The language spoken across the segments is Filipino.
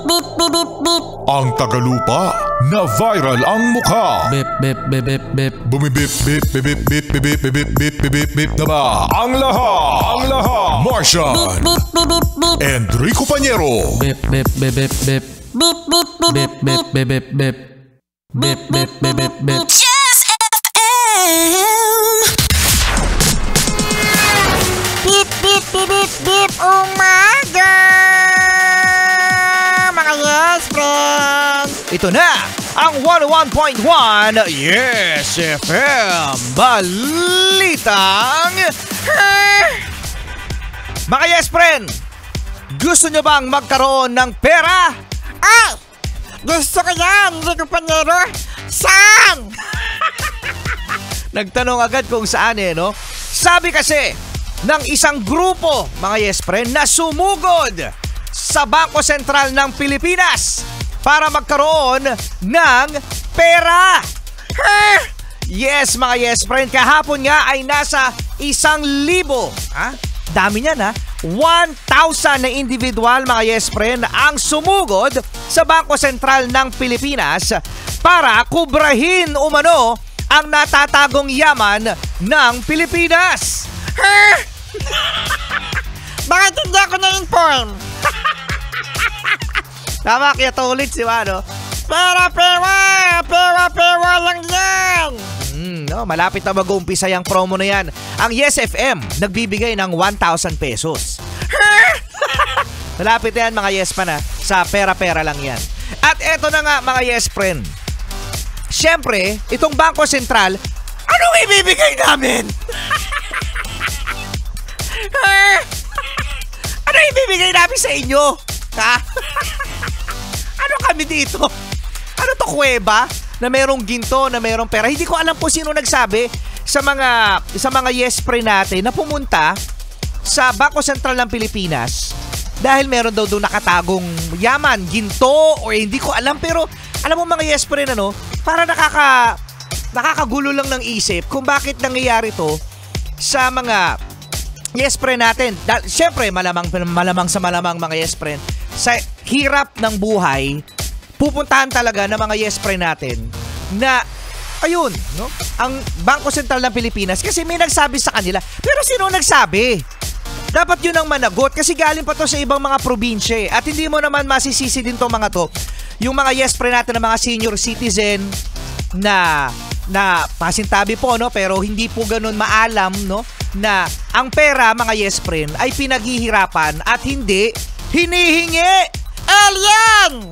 Beep, beep, beep, beep. Ang tagalupa na viral ang mukha. Bip, bip, bip, bip, bip. Bumibip, bip, bip, bip, bip, bip, bip, bip, bip, bip, bip na ba? Ang lahat. Martian. Beep, beep, beep, beep. Enrico Pañero. Bip, bip, bip, bip, bip. Beep, beep, beep, Bip, bip, bip, bip, bip. Bip, bip, bip, bip, bip. Just FM. Beep, beep, beep, beep, beep. Umaga! Mga yes, friend! Ito na ang 101.1 Yes FM Balitang Mga yes friend, gusto nyo bang magkaroon ng pera? Ay! Gusto ko yan, Rico Pañero. Saan? Nagtanong agad kung saan no? Sabi kasi ng isang grupo, mga yes friend, na sumugod sa Bangko Sentral ng Pilipinas para magkaroon ng pera. Yes, mga yes friend, kahapon nga ay nasa 1,000. Dami niyan 1,000 na individual, mga yes friend, ang sumugod sa Bangko Sentral ng Pilipinas para kubrahin umano ang natatagong yaman ng Pilipinas. Bakit hindi ako na-inform? Tama, kaya to ulit si Wano. Pera lang yan. No, malapit na mag-uumpisa yung promo na yan. Ang Yes FM nagbibigay ng 1,000 pesos. Malapit na yan, mga yes pa na. Sa pera-pera lang yan. At eto na nga, mga yes friend. Siyempre, itong Bangko Sentral, anong ibibigay namin? Ano ibibigay namin sa inyo? Ha? Ano kami dito? Ano to, kuweba? Na merong ginto, na merong pera. Hindi ko alam po sino nagsabi sa mga yes pre natin na pumunta sa Bangko Sentral ng Pilipinas dahil meron daw doon nakatagong yaman, ginto, or hindi ko alam. Pero alam mo, mga yes pre, para nakakagulo lang ng isip kung bakit nangyayari to sa mga yes pre natin. Siyempre, malamang sa malamang, mga yes pre, sa hirap ng buhay, pupuntahan talaga ng mga yes pre natin na ayun, no? Ang Bangko Sentral ng Pilipinas, kasi may nagsabi sa kanila. Pero sino nagsabi? Dapat yun ang managot kasi galing pa to sa ibang mga probinsya at hindi mo naman masisisi din tong mga to. Yung mga yes pre natin na mga senior citizen na pasintabi po, no, pero hindi po ganoon maalam, no, na ang pera, mga yes friend, ay pinaghihirapan at hindi hinihingi. Alien!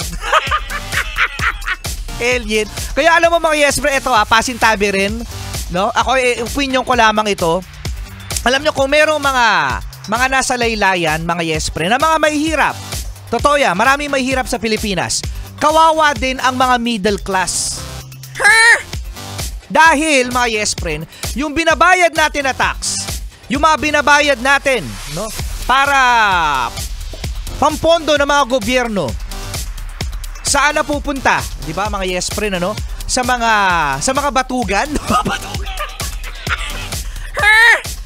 Alien. Kaya alam mo, mga yes friend, ito pasintabi rin, no? Ako, opinion ko lamang ito. Alam nyo, kung merong mga nasa laylayan, mga yes friend, na mga mahihirap, totoo yan, maraming mahihirap sa Pilipinas, kawawa din ang mga middle class. Dahil, mga yes friend, yung binabayad natin na tax, yung mga binabayad natin, no, para pampondo ng mga gobyerno, saan na pupunta? 'Di ba, mga yes friend, sa mga batugan?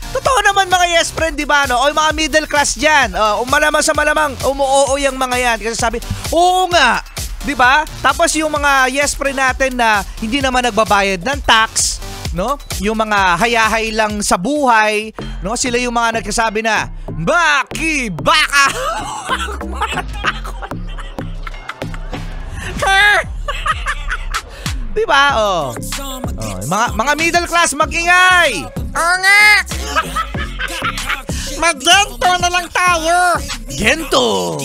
Totoo naman, mga yes friend, 'di ba, o yung mga middle class diyan, malamang sa malamang umuoo yung mga yan kasi sabi, oo nga, 'di ba? Tapos yung mga yes friend natin na hindi naman nagbabayad ng tax, no? Yung mga hayahay lang sa buhay, no? Sila yung mga nagsasabi na, baka. Di ba? Mga middle class, mag-ingay. Oo nga. Mag-gento na lang tayo. Gento.